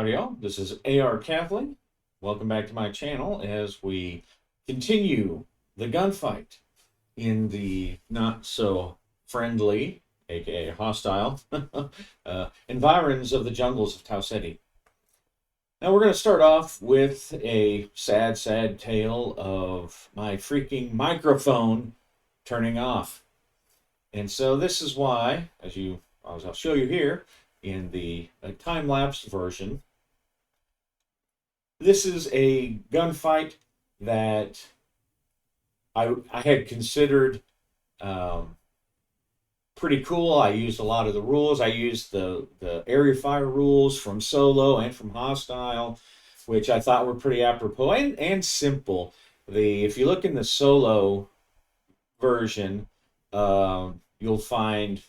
Howdy y'all, this is AR Catholic. Welcome back to my channel as we continue the gunfight in the not so friendly, aka hostile, environs of the jungles of Tau Ceti. Now we're going to start off with a sad, sad tale of my freaking microphone turning off. And so this is why, as I'll show you here, in the time-lapse version. This is a gunfight that I had considered pretty cool. I used a lot of the rules. I used the area fire rules from Solo and from Hostile, which I thought were pretty apropos and simple. If you look in the Solo version, you'll find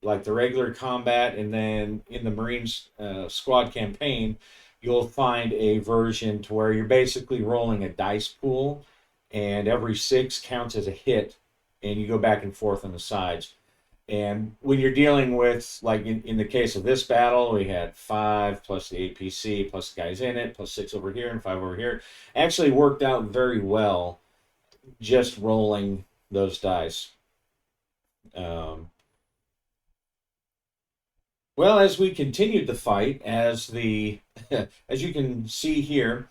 like the regular combat, and then in the Marines squad campaign, you'll find a version to where you're basically rolling a dice pool, and every 6 counts as a hit, and you go back and forth on the sides. And when you're dealing with, like in the case of this battle, we had 5 plus the APC plus the guys in it, plus 6 over here and 5 over here. Actually worked out very well just rolling those dice. Well, as we continued the fight, as you can see here,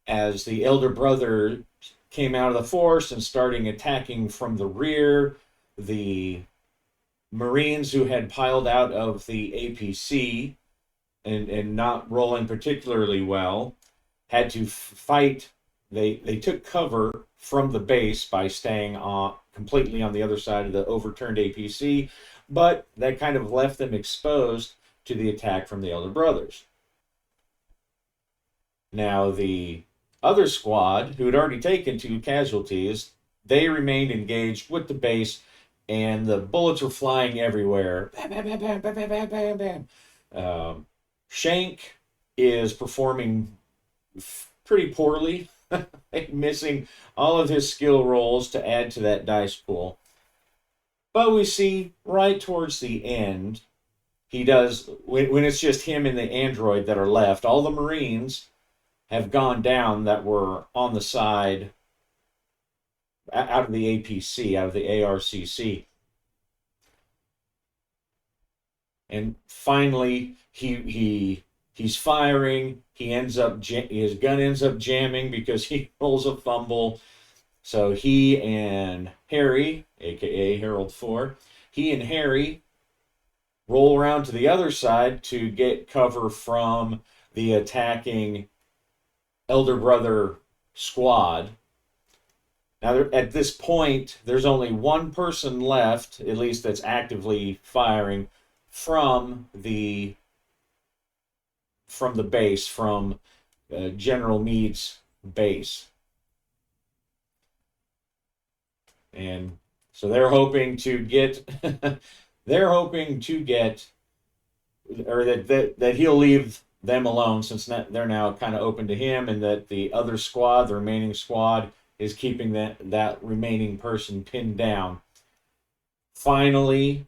as the elder brother came out of the forest and starting attacking from the rear, the Marines who had piled out of the APC and not rolling particularly well had to fight. They took cover from the base by staying completely on the other side of the overturned APC, but that kind of left them exposed to the attack from the elder brothers. Now, the other squad, who had already taken 2 casualties, they remained engaged with the base, and the bullets were flying everywhere. Bam, bam, bam, bam, bam, bam, bam, bam, bam. Shank is performing pretty poorly, missing all of his skill rolls to add to that dice pool. But we see right towards the end, he does, when it's just him and the android that are left, all the Marines have gone down that were on the side out of the APC, out of the ARCC. And finally, he's firing. His gun ends up jamming because he pulls a fumble. So he and Harry, aka Harold 4, he and Harry roll around to the other side to get cover from the attacking elder brother squad. Now, at this point, there's only one person left, at least that's actively firing from the base, from General Meade's base. And so they're hoping to get, or that he'll leave them alone, since they're now kind of open to him, and that the other squad, the remaining squad, is keeping that remaining person pinned down. Finally,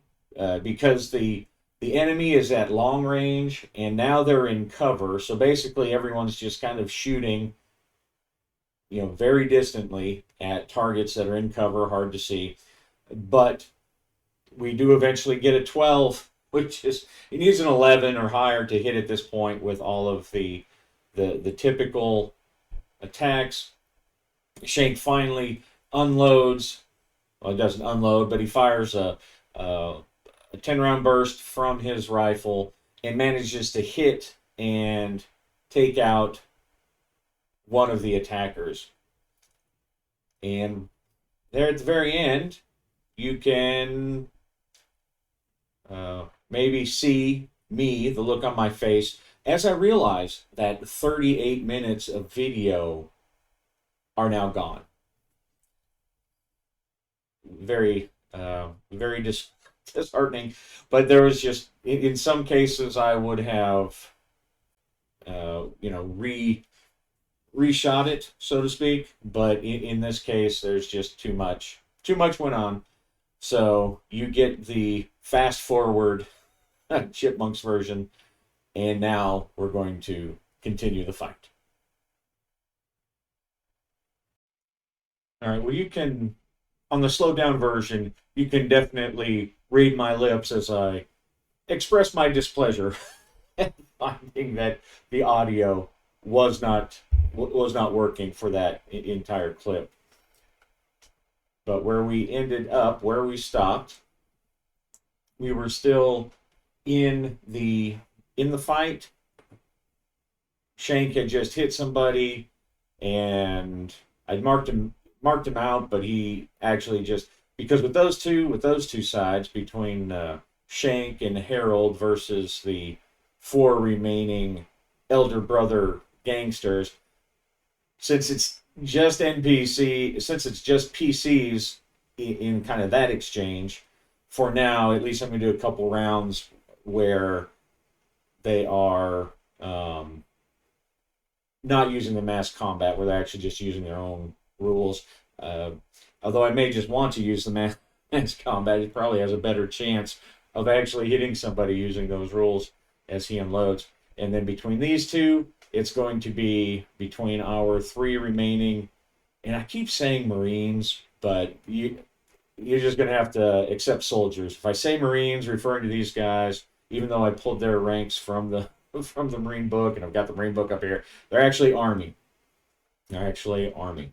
because the enemy is at long range, and now they're in cover, so basically everyone's just kind of shooting, very distantly at targets that are in cover, hard to see. But we do eventually get a 12, which is, it needs an 11 or higher to hit at this point with all of the typical attacks. Shank finally unloads. Well, it doesn't unload, but he fires a 10-round burst from his rifle and manages to hit and take out one of the attackers. And there at the very end, you can maybe see me, the look on my face, as I realize that 38 minutes of video are now gone. Very, very disheartening. But there was just, in some cases, I would have, reshot it, so to speak. But in this case, there's just too much went on. So you get the fast forward Chipmunks version And now we're going to continue the fight. All right, well, you can, on the slowed down version, you can definitely read my lips as I express my displeasure at finding that the audio was not working for that entire clip. But where we ended up, where we stopped, we were still in the fight. Shank had just hit somebody, and I'd marked him out, but he actually just, because with those two sides between Shank and Harold versus the four remaining elder brother gangsters, since it's just PCs in kind of that exchange, for now, at least I'm going to do a couple rounds where they are not using the mass combat, where they're actually just using their own rules. Uh, Although I may just want to use the mass combat, it probably has a better chance of actually hitting somebody using those rules as he unloads. And then between these two, it's going to be between our three remaining, and I keep saying Marines, but you're just going to have to accept soldiers. If I say Marines, referring to these guys, even though I pulled their ranks from the Marine book, and I've got the Marine book up here, they're actually Army. They're actually Army.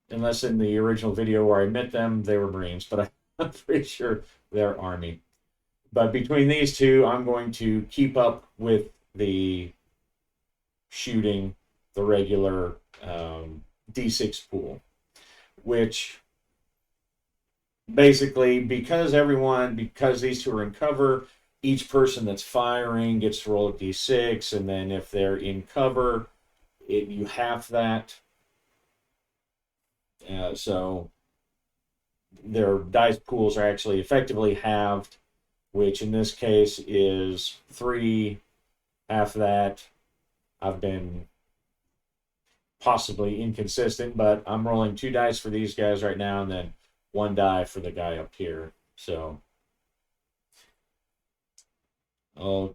Unless in the original video where I met them, they were Marines, but I'm pretty sure they're Army. But between these two, I'm going to keep up with the shooting, the regular D6 pool, which basically, because these two are in cover, each person that's firing gets to roll a D6, and then if they're in cover, you half that. So their dice pools are actually effectively halved, which in this case is 3, half that. I've been possibly inconsistent, but I'm rolling 2 dice for these guys right now, and then 1 die for the guy up here. So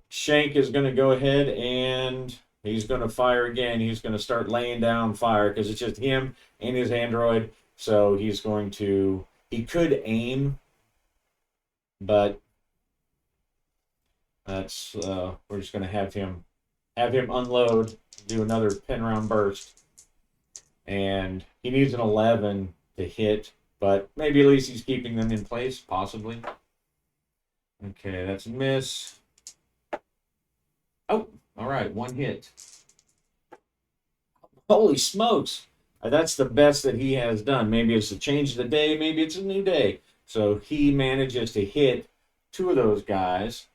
Shank is going to go ahead and he's going to fire again. He's going to start laying down fire because it's just him and his android. So he could aim, but we're just going to have him unload, do another 10 round burst, and he needs an 11 to hit, but maybe at least he's keeping them in place, possibly. Okay, that's a miss. Oh, all right, 1 hit. Holy smokes! That's the best that he has done. Maybe it's a change of the day, maybe it's a new day. So he manages to hit 2 of those guys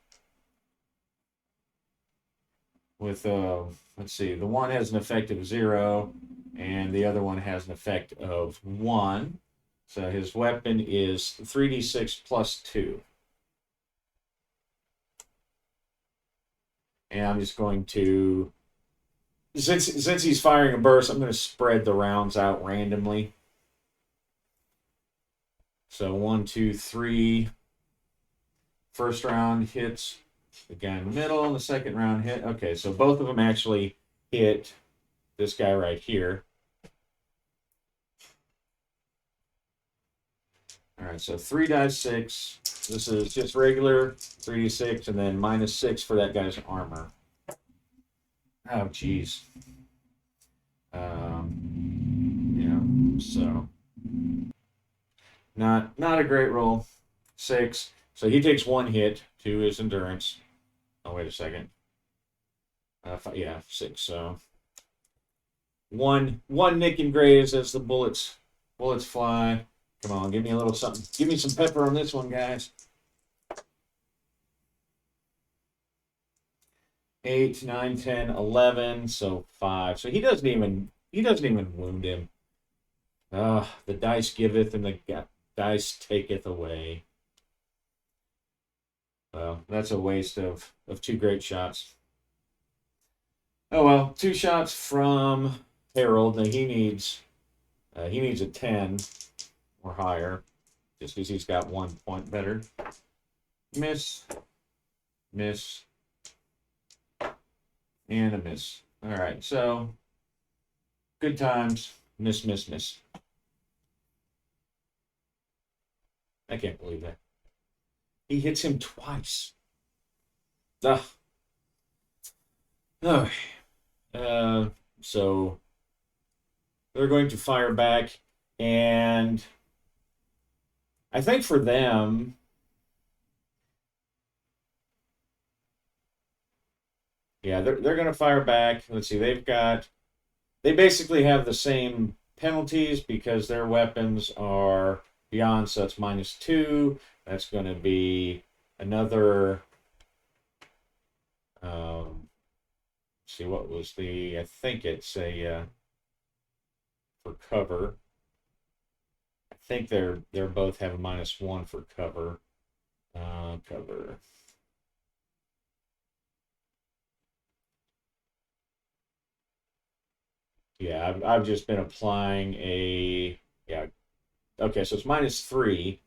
with, let's see, the one has an effect of 0, and the other one has an effect of 1. So his weapon is 3d6 plus 2. And I'm just going to, since he's firing a burst, I'm going to spread the rounds out randomly. So 1, 2, 3. First round hits the guy in the middle, and the second round hit. Okay, so both of them actually hit this guy right here. All right, so 3d6. This is just regular 3d6, and then -6 for that guy's armor. Oh, geez. Yeah, so not a great roll. 6. So he takes 1 hit to his endurance. Oh, wait a second. 6. So one nick and graze as the bullets fly. Come on, give me a little something. Give me some pepper on this one, guys. 8, 9, 10, 11. So 5. So he doesn't even wound him. The dice giveth and the dice taketh away. Well, that's a waste of 2 great shots. Oh well, 2 shots from Harold. Now he needs a 10 or higher, just because he's got 1 point better. miss, miss, and a miss. All right, so good times. Miss, miss, miss. I can't believe that. He hits him twice. Ugh. Ugh. Uh, so they're going to fire back, and I think for them, yeah, they're going to fire back. Let's see, they basically have the same penalties because their weapons are beyond, so it's -2. That's going to be another. See what was the? I think it's a for cover. I think they're both have a -1 for cover. Cover. Yeah, I've just been applying a yeah. Okay, so it's -3.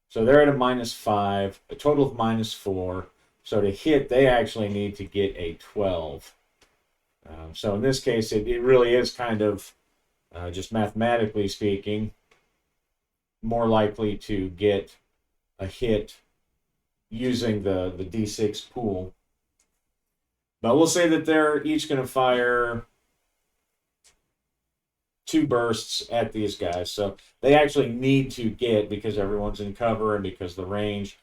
So they're at a -5, a total of -4. So to hit, they actually need to get a 12. So in this case, it really is kind of just mathematically speaking, more likely to get a hit using the D6 pool. But we'll say that they're each going to fire 2 bursts at these guys. So they actually need to get, because everyone's in cover and because the range.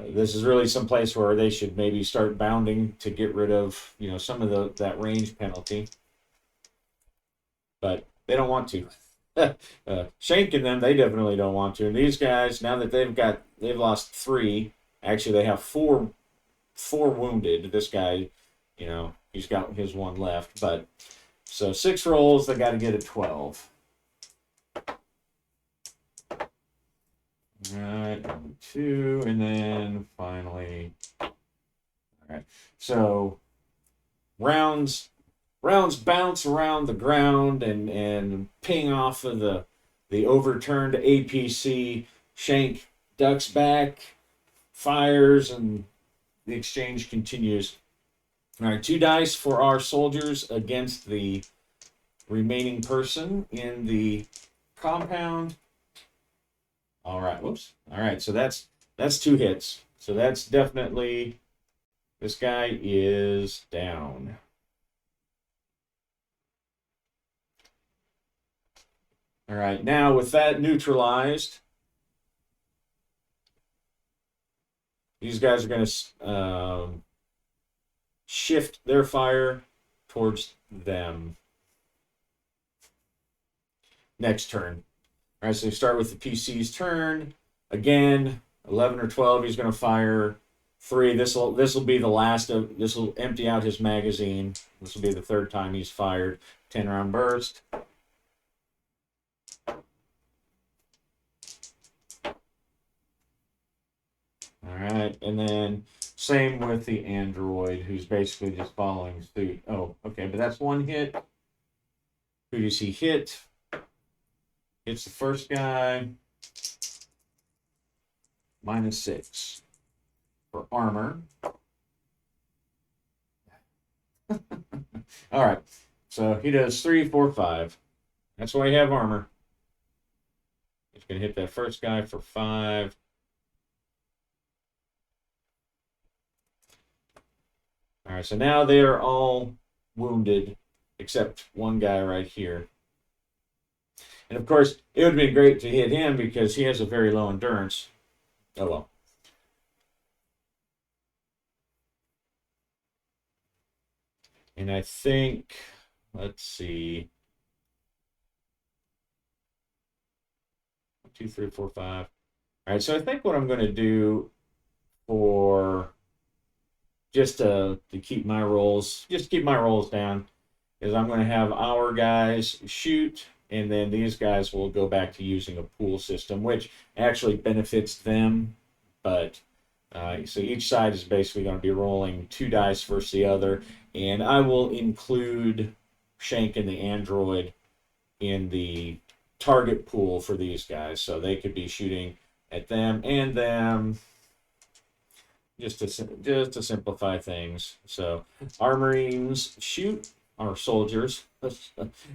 This is really some place where they should maybe start bounding to get rid of, some of that range penalty. But they don't want to. Shank and them, they definitely don't want to. And these guys, now that they've lost 3. Actually, they have four wounded. This guy, he's got his 1 left. But so 6 rolls, they got to get a 12. All right, 2, and then finally, all right. So rounds bounce around the ground and ping off of the overturned APC. Shank ducks back, fires, and the exchange continues. All right, 2 dice for our soldiers against the remaining person in the compound. All right, whoops. All right, so that's 2 hits. So that's definitely, this guy is down. All right, now with that neutralized, these guys are going to shift their fire towards them. Next turn. All right, so you start with the PC's turn. Again, 11 or 12, he's going to fire 3. This will be the last of. This will empty out his magazine. This will be the 3rd time he's fired. 10-round burst. All right, and then same with the android, who's basically just following suit. Oh, okay, but that's 1 hit. Who does he hit? Hits the first guy. -6 for armor. All right, so he does 3, 4, 5. That's why you have armor. He's going to hit that first guy for 5. All right, so now they are all wounded except 1 guy right here. And of course, it would have been great to hit him because he has a very low endurance. Oh well. And I think, let's see, 2, 3, 4, 5. All right, so I think what I'm going to do for just to keep my rolls, down, is I'm going to have our guys shoot, and then these guys will go back to using a pool system, which actually benefits them. But so each side is basically going to be rolling 2 dice versus the other, and I will include Shank and the android in the target pool for these guys, so they could be shooting at them and them. just to simplify things. So our Marines shoot our soldiers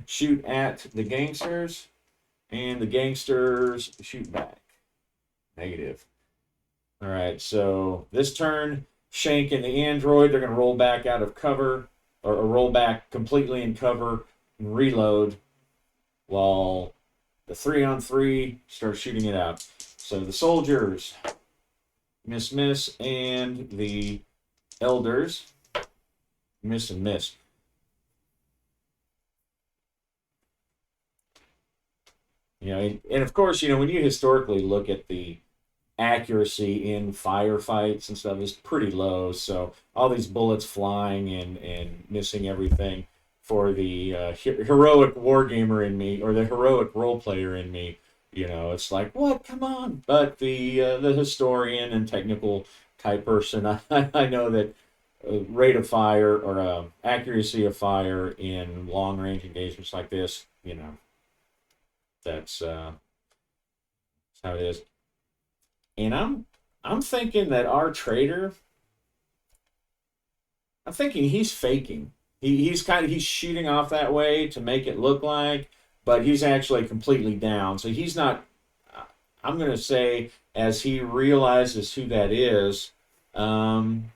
shoot at the gangsters, and the gangsters shoot back. Negative. All right. So this turn, Shank and the android they're going to roll back out of cover or roll back completely in cover and reload while the 3-on-3 starts shooting it out. So the soldiers miss, and the elders miss and miss. And of course, when you historically look at the accuracy in firefights and stuff is pretty low. So all these bullets flying and missing everything for the heroic wargamer in me or the heroic role player in me, it's like, what? Come on! But the historian and technical type person, I know that rate of fire or accuracy of fire in long range engagements like this, that's how it is. And I'm thinking that our trader, I'm thinking he's faking. He's shooting off that way to make it look like, but he's actually completely down. So he's not. I'm gonna say as he realizes who that is, I'm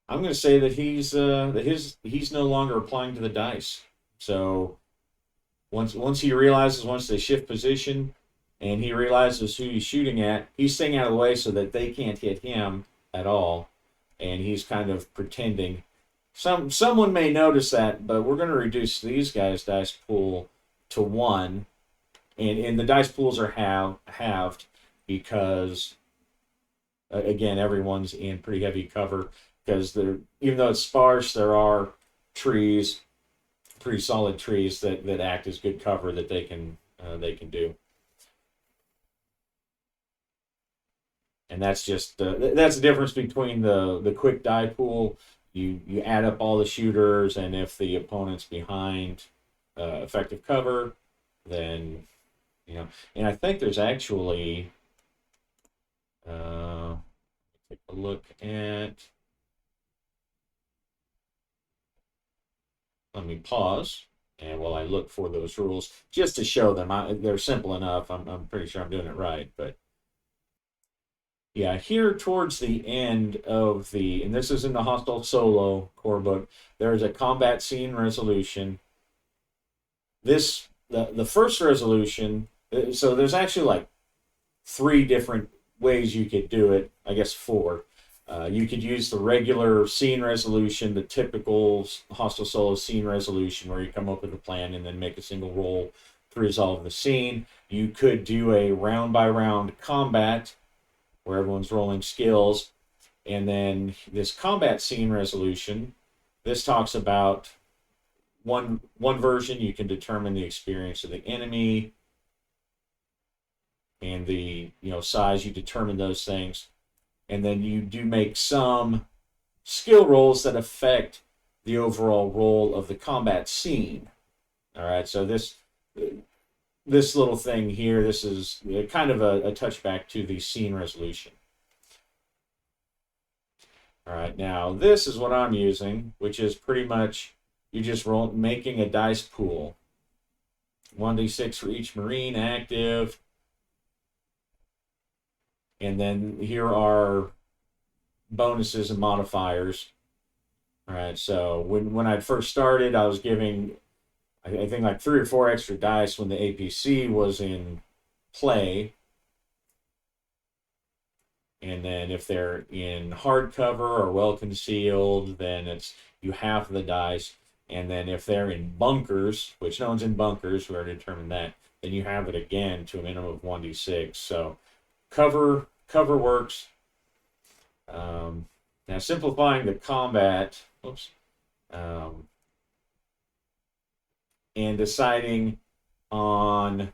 gonna say that he's no longer applying to the dice. So once he realizes once they shift position and he realizes who he's shooting at, he's staying out of the way so that they can't hit him at all, and he's kind of pretending. Someone may notice that, but we're going to reduce these guys' dice pool to 1, and the dice pools are halved because again everyone's in pretty heavy cover because even though it's sparse, there are trees, pretty solid trees that act as good cover that they can do. And that's just that's the difference between the quick die pool. You add up all the shooters, and if the opponent's behind effective cover, then And I think there's actually take a look at. Let me pause, and while I look for those rules, just to show them, they're simple enough. I'm pretty sure I'm doing it right, but yeah, here towards the end of and this is in the Hostile Solo core book, there's a combat scene resolution. The first resolution, so there's actually like 3 different ways you could do it, I guess 4. You could use the regular scene resolution, the typical Hostile Solo scene resolution, where you come up with a plan and then make a single roll to resolve the scene. You could do a round-by-round combat, where everyone's rolling skills. And then this combat scene resolution, this talks about one version, you can determine the experience of the enemy and the size, you determine those things. And then you do make some skill rolls that affect the overall role of the combat scene. All right, so this little thing here, this is kind of a touchback to the scene resolution. All right, now this is what I'm using, which is pretty much you just making a dice pool. 1d6 for each Marine active. And then here are bonuses and modifiers. All right, so when I first started, I was giving, I think, like 3 or 4 extra dice when the APC was in play. And then if they're in hardcover or well concealed, then you half the dice. And then if they're in bunkers, which no one's in bunkers, we already determined that, then you have it again to a minimum of 1d6. So cover works. Now simplifying the combat, and deciding on,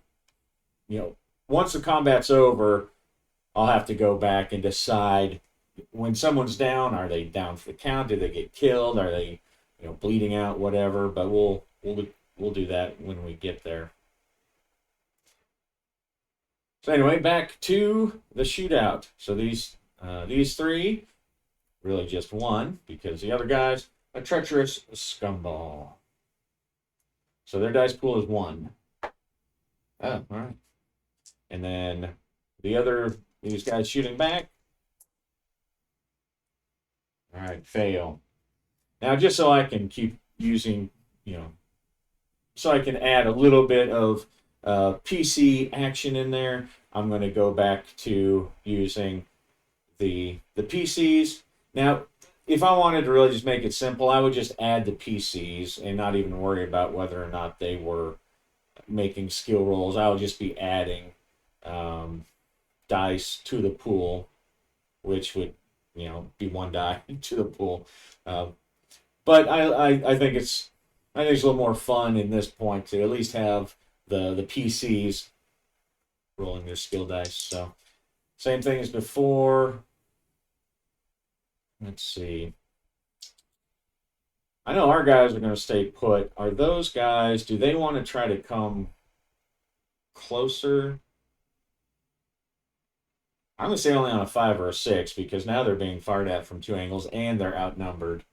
once the combat's over, I'll have to go back and decide when someone's down, are they down for the count? Did they get killed? Are they, bleeding out? Whatever. But we'll do that when we get there. So anyway, back to the shootout. So these These three, really just one, because the other guy's a treacherous scumball. So their dice pool is 1. Oh, all right. And then these guys shooting back. All right, fail. Now, just so I can keep using, you know, so I can add a little bit of PC action in there, I'm going to go back to using the PCs. Now, if I wanted to really just make it simple, I would just add the PCs and not even worry about whether or not they were making skill rolls. I would just be adding um, dice to the pool, which would, be 1 die to the pool. Uh, but I think it's a little more fun in this point to at least have the PCs rolling their skill dice. So same thing as before. Let's see. I know our guys are going to stay put. Are those guys, do they want to try to come closer? I'm going to say only on a 5 or a 6 because now they're being fired at from 2 angles and they're outnumbered.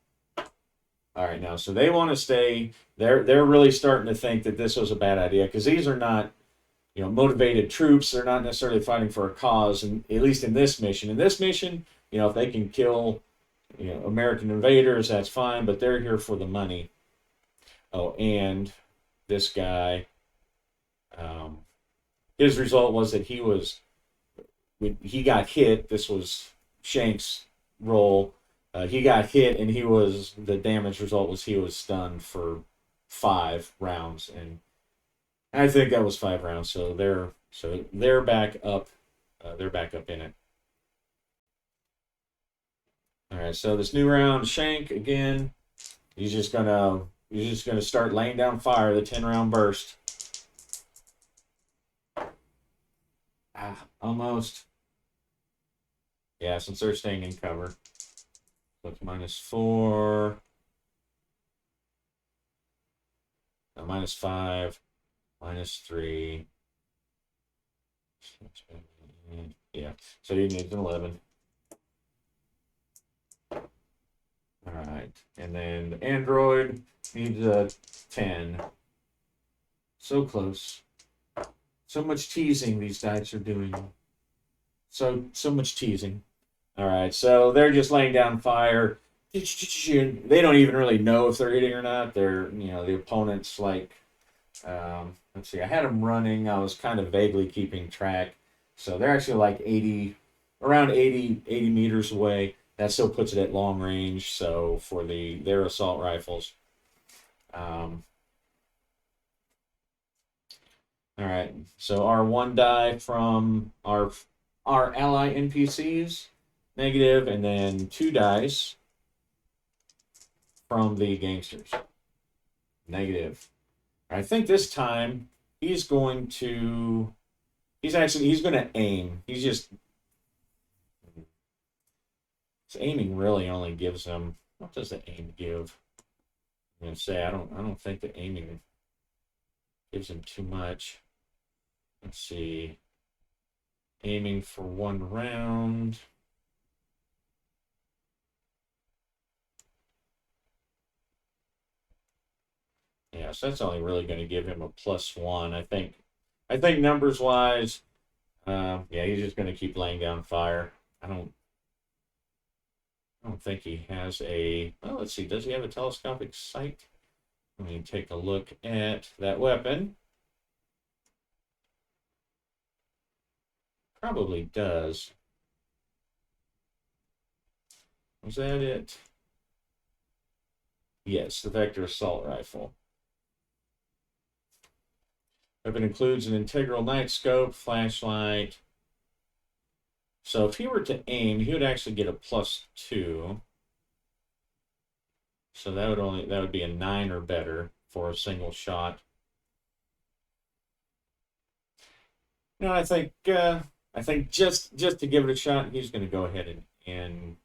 All right, now, so they want to stay. They're really starting to think that this was a bad idea because these are not, motivated troops. They're not necessarily fighting for a cause, and at least in this mission. In this mission, if they can kill, American invaders, that's fine, but they're here for the money. Oh, and this guy, his result was that when he got hit. This was Shank's roll. He got hit, and the damage result was he was stunned for 5 rounds, and I think that was 5 rounds. So they're back up. They're back up in it. All right. So this new round, Shank again. He's just gonna start laying down fire. The 10-round burst. Almost. Yeah, since they're staying in cover. So it's -4. No, -5. -3. Yeah. So he needs an 11. All right. And then the android needs a 10. So close. So much teasing these dice are doing. So much teasing. All right. So they're just laying down fire. They don't even really know if they're hitting or not. They're, the opponent's like, let's see, I had them running. I was kind of vaguely keeping track. So they're actually like around 80 meters away. That still puts it at long range. So for their assault rifles. All right. So our 1 die from our ally NPCs, negative, and then 2 dice from the gangsters, negative. I think this time he's going to aim. Aiming really only gives him, what does the aim give? I'm gonna say I don't think the aiming gives him too much. Let's see. Aiming for 1 round. Yeah, so that's only really going to give him a +1. I think numbers wise, yeah, he's just going to keep laying down fire. I don't think he has a. Well, let's see. Does he have a telescopic sight? Let me take a look at that weapon. Probably does. Was that it? Yes, the Vector Assault Rifle. Weapon includes an integral night scope, flashlight. So if he were to aim, he would actually get a +2. So that would be a 9 or better for a single shot. I think just to give it a shot, he's going to go ahead and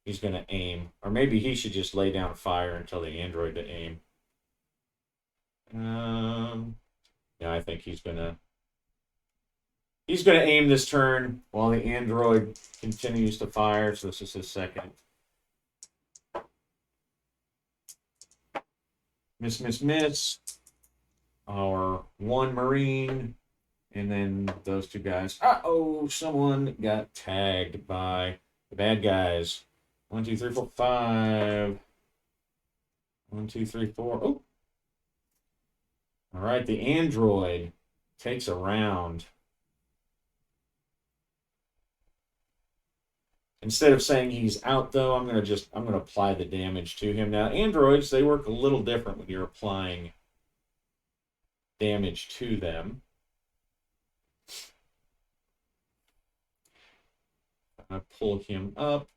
he's going to aim, or maybe he should just lay down fire and tell the android to aim. Yeah, I think he's going to. He's going to aim this turn while the android continues to fire. So this is his second. Miss, miss, miss. Our one Marine. And then those two guys. Uh-oh, someone got tagged by the bad guys. 1, 2, 3, 4, 5. 1, 2, 3, 4. Oh. All right, the android takes a round. Instead of saying he's out, though, I'm gonna apply the damage to him. Now, androids, they work a little different when you're applying damage to them. I pull him up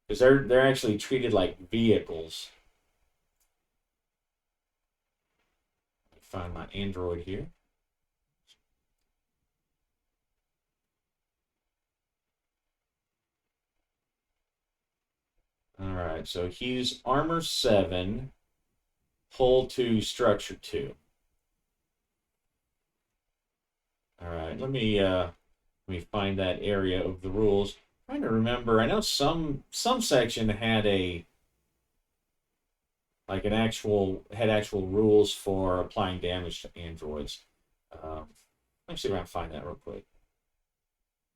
because they're actually treated like vehicles. Find my android here. All right, so he's armor 7, pull 2, structure 2. All right, let me find that area of the rules. I'm trying to remember. I know some section had actual rules for applying damage to androids. Let me see if I can find that real quick,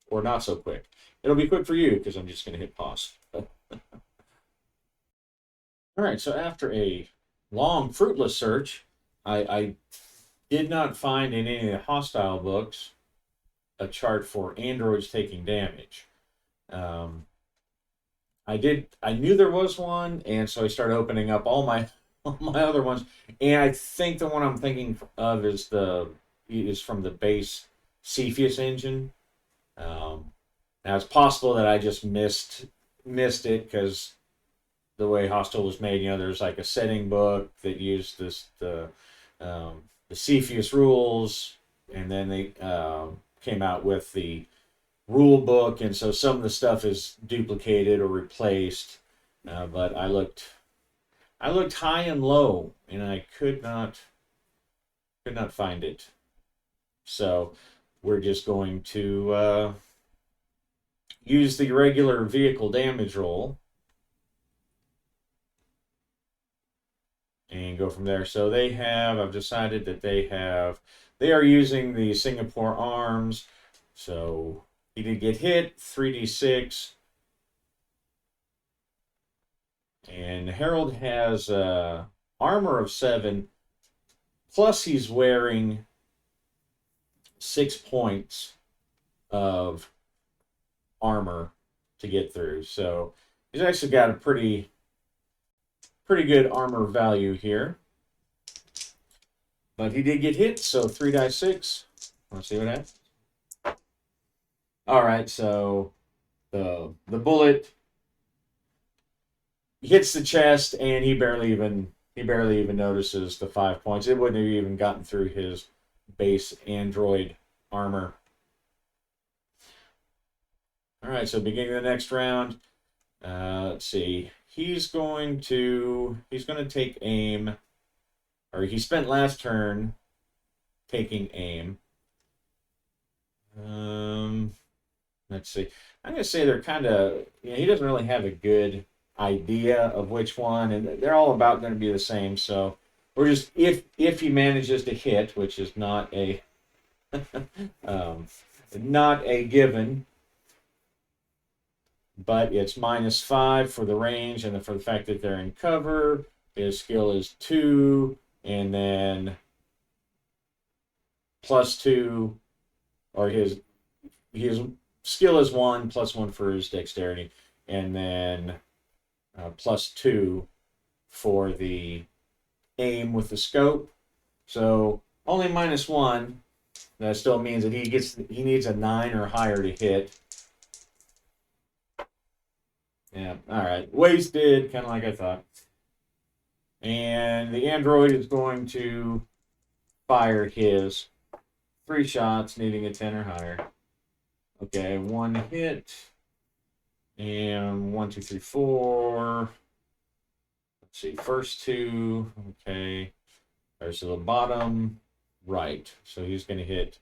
or not so quick. It'll be quick for you because I'm just going to hit pause. All right, so after a long, fruitless search, I did not find in any of the hostile books a chart for androids taking damage. I knew there was one, and so I started opening up all my other ones. And I think the one I'm thinking of is from the base Cepheus engine. Now it's possible that I just missed it because the way Hostile was made, there's like a setting book that used the Cepheus rules, and then they came out with the rule book, and so some of the stuff is duplicated or replaced. But I looked high and low, and I could not find it. So we're just going to use the regular vehicle damage roll and go from there. So I've decided that they are using the Singapore arms. So he did get hit, 3d6. And Harold has armor of 7, plus he's wearing 6 points of armor to get through. So he's actually got a pretty good armor value here. But he did get hit, so 3d6. Let's see what happens. All right, so the bullet hits the chest, and he barely even notices the 5 points. It wouldn't have even gotten through his base android armor. All right, so beginning the next round. Let's see. He's going to take aim, or he spent last turn taking aim. Let's see. I'm gonna say they're kind of. He doesn't really have a good idea of which one, and they're all about going to be the same. So we're just if he manages to hit, which is not a not a given, but it's -5 for the range, and for the fact that they're in cover. His skill is 2, and then +2, or his skill is 1, +1 for his dexterity, and then +2 for the aim with the scope. So only -1. That still means that he needs a 9 or higher to hit. Yeah, all right. Wasted, kind of like I thought. And the android is going to fire his 3 shots, needing a 10 or higher. Okay, 1 hit. And 1, 2, 3, 4. Let's see, first 2. Okay. There's the bottom right. So he's going to hit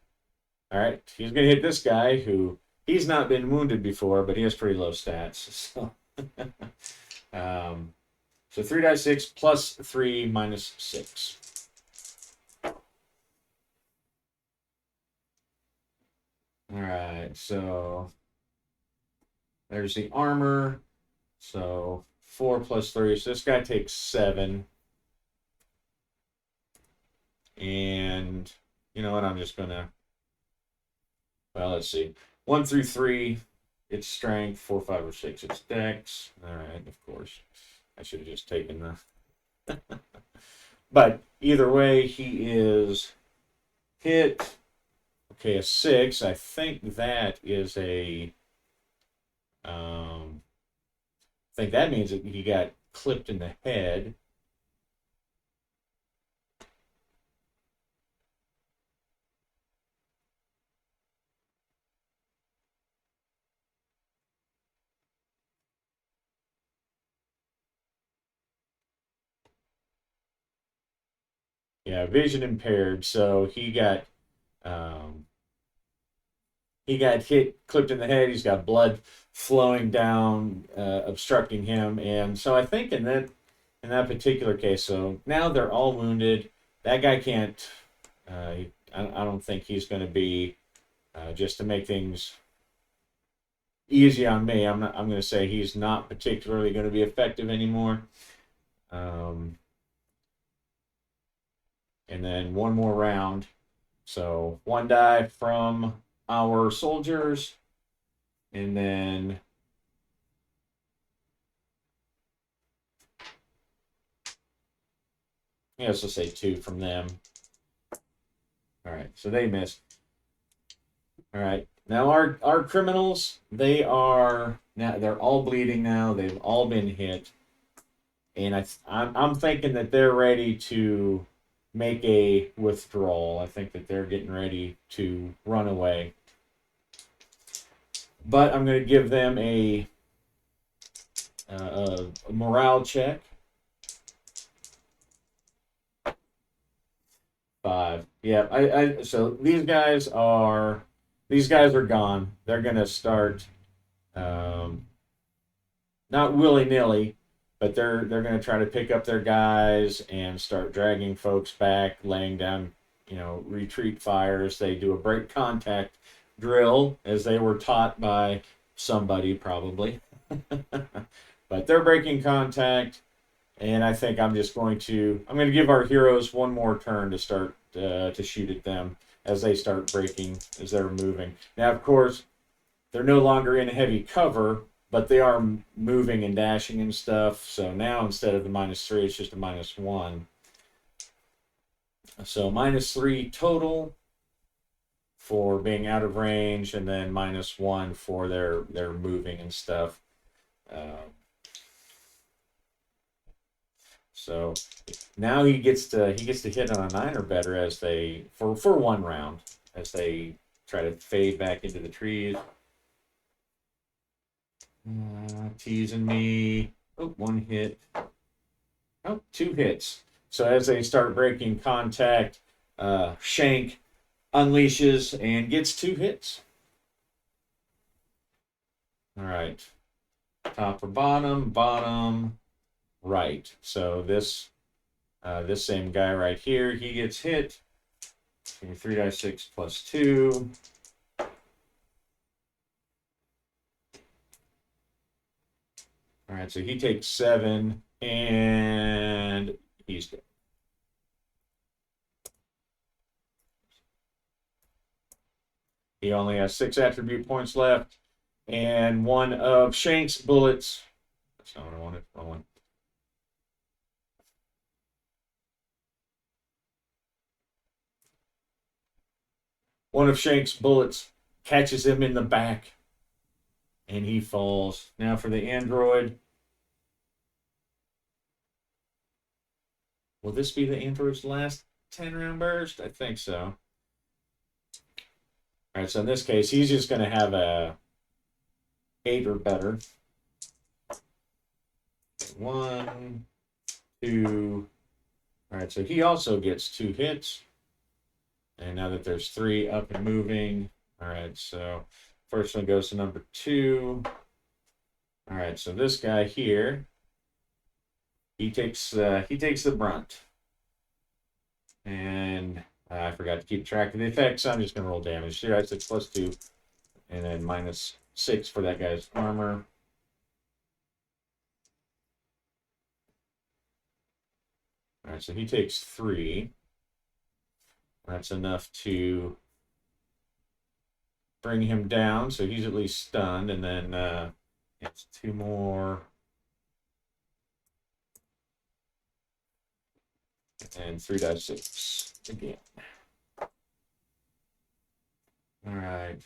All right, he's going to hit this guy who he's not been wounded before, but he has pretty low stats. So, um, so 3 die 6 plus 3 minus 6. All right, so there's the armor. So 4 plus 3. So this guy takes 7. And you know what? I'm just going to, well, let's see. 1 through 3, it's strength. 4, 5, or 6, it's dex. All right, of course. I should have just taken the. But either way, he is hit. Okay, a 6. I think that is a. I think that means that he got clipped in the head. Yeah, vision impaired. So um, he got hit, clipped in the head. He's got blood flowing down, obstructing him, and so I think in that particular case, so now they're all wounded. That guy can't. I don't think he's going to be just to make things easy on me. I'm going to say he's not particularly going to be effective anymore. Um, and then one more round. So 1 die from our soldiers, and then yeah, let's just say 2 from them. All right, so they missed. All right, now our criminals, they're all bleeding now. They've all been hit, and I'm thinking that they're ready to make a withdrawal. I think that they're getting ready to run away. But I'm going to give them a morale check. 5. Yeah, so these guys are gone. They're gonna start um, not willy nilly, but they're gonna try to pick up their guys and start dragging folks back, laying down retreat fires. They do a break contact drill as they were taught by somebody probably, but they're breaking contact. And I think I'm going to give our heroes one more turn to start to shoot at them as they start breaking, as they're moving. Now, of course, they're no longer in heavy cover, but they are moving and dashing and stuff. So now instead of the -3, it's just a -1. So -3 total for being out of range, and then -1 for their moving and stuff. Uh, So now he gets to hit on a 9 or better as they for one round as they try to fade back into the trees. Teasing me. Oh, 1 hit. Oh, 2 hits. So as they start breaking contact, Shank unleashes and gets 2 hits. All right. Top or bottom? Bottom right. So this same guy right here, he gets hit. 3 die 6 plus 2. All right, so he takes 7, and he's dead. He only has 6 attribute points left, and one of Shank's bullets. That's not what I wanted. Wrong one. One of Shank's bullets catches him in the back, and he falls. Now for the android. Will this be the android's last 10-round burst? I think so. All right, so in this case, he's just going to have a 8 or better. 1, 2. All right, so he also gets 2 hits. And now that there's 3 up and moving, all right, so first one goes to number 2. All right, so this guy here, he takes the brunt. And I forgot to keep track of the effects, so I'm just going to roll damage. 3d6 plus 2, and then -6 for that guy's armor. All right, so he takes 3. That's enough to bring him down, so he's at least stunned, and then it's 2 more. And 3d6 again. All right.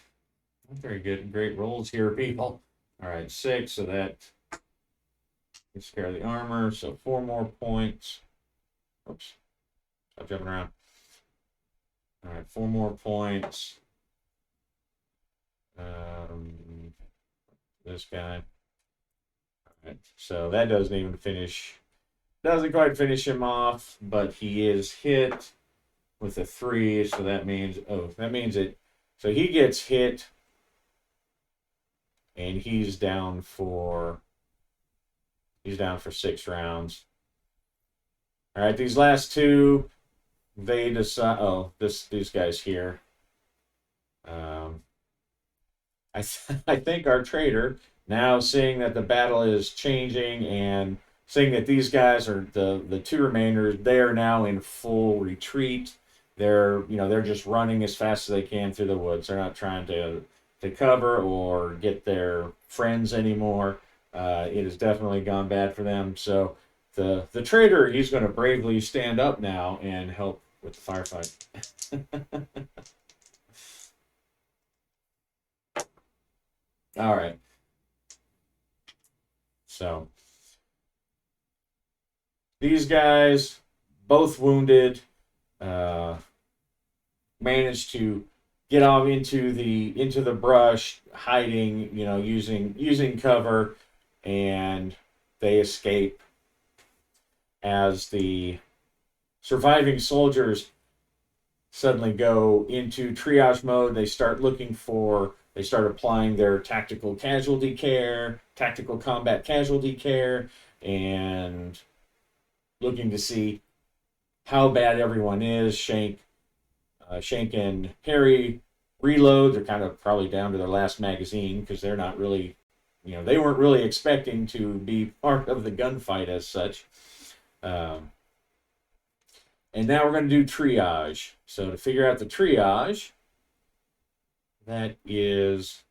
Very good. Great rolls here, people. All right, 6, so that takes care of the armor, so 4 more points. Oops. Stop jumping around. All right, 4 more points. This guy. All right, so that doesn't quite finish him off, but he is hit with a 3, so that means so he gets hit, and he's down for 6 rounds. All right, these last 2, they decide. Oh, these guys here. I think our trader, now seeing that the battle is changing and seeing that these guys are the 2 remainders, they are now in full retreat. They're just running as fast as they can through the woods. They're not trying to cover or get their friends anymore. It has definitely gone bad for them. So the trader, he's going to bravely stand up now and help with the firefight. All right. So these guys, both wounded, managed to get off into the brush, hiding, using cover, and they escape as the surviving soldiers suddenly go into triage mode. They start applying their tactical combat casualty care, and looking to see how bad everyone is. Shank and Harry reload. They're kind of probably down to their last magazine because they're not really, they weren't really expecting to be part of the gunfight as such. And now we're going to do triage. So to figure out the triage, that is,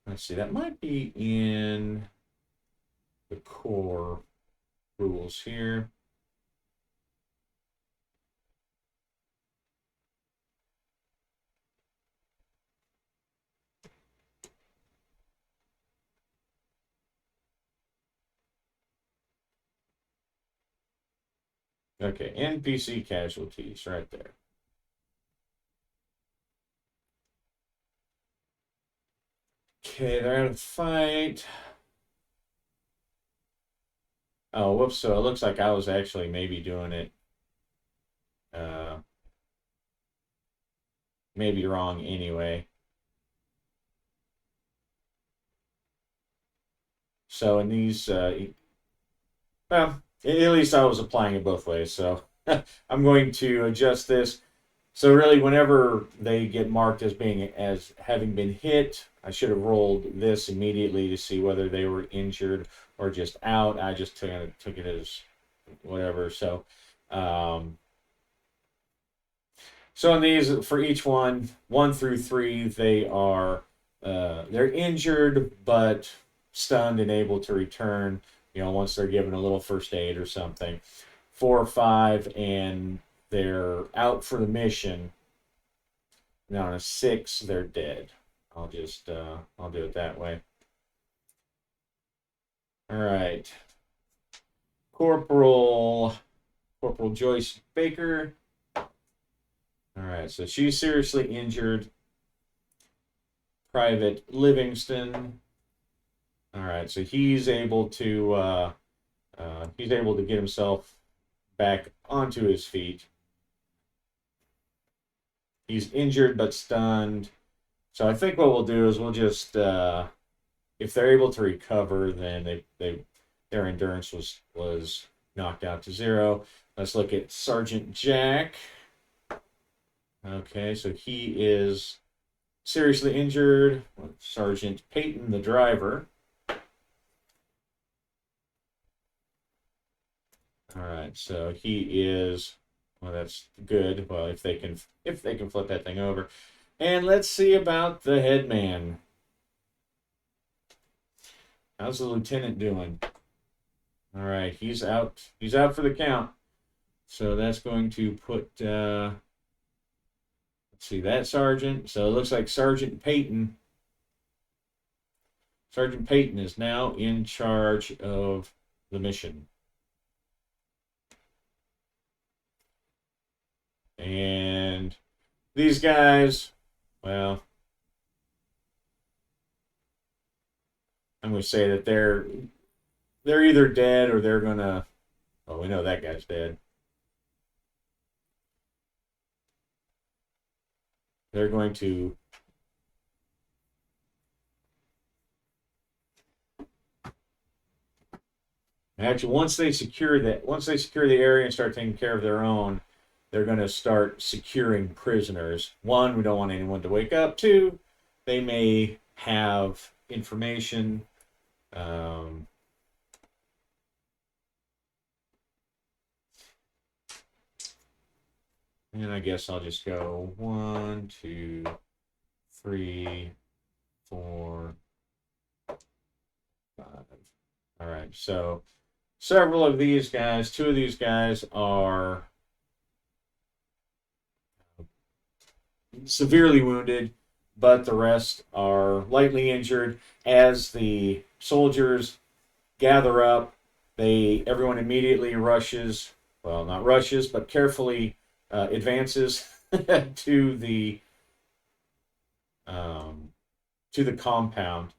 let's see, that might be in the core rules here. Okay, NPC casualties right there. Okay, they're out of the fight. Oh, whoops. So it looks like I was actually maybe doing it maybe wrong anyway. So in these, well, at least I was applying it both ways. So I'm going to adjust this. So really, whenever they get marked as having been hit, I should have rolled this immediately to see whether they were injured or just out. I just took it as whatever. So, so in these, for each one, 1 through 3, they're injured but stunned and able to return. Once they're given a little first aid or something. 4 or 5, and they're out for the mission. Now on a 6, they're dead. I'll do it that way. All right. Corporal Joyce Baker. All right, so she's seriously injured. Private Livingston. All right, so he's able to get himself back onto his feet. He's injured but stunned. So I think what we'll do is we'll just if they're able to recover, then their endurance was knocked out to 0. Let's look at Sergeant Jack. Okay, so he is seriously injured. Sergeant Peyton, the driver. All right, so he is. Well, that's good. Well, if they can flip that thing over, and let's see about the headman. How's the lieutenant doing? All right, he's out. He's out for the count. So that's going to put. Let's see that sergeant. So it looks like Sergeant Peyton. Sergeant Peyton is now in charge of the mission. And these guys, well, I'm going to say that they're either dead or they're going to, oh, we know that guy's dead. They're going to actually once they secure the area and start taking care of their own, they're going to start securing prisoners. One, we don't want anyone to wake up. Two, they may have information. And I guess I'll just go 1, 2, 3, 4, 5. All right, so several of these guys, 2 of these guys are severely wounded, but the rest are lightly injured. As the soldiers gather up, everyone immediately rushes. Well, not rushes, but carefully advances to the compound.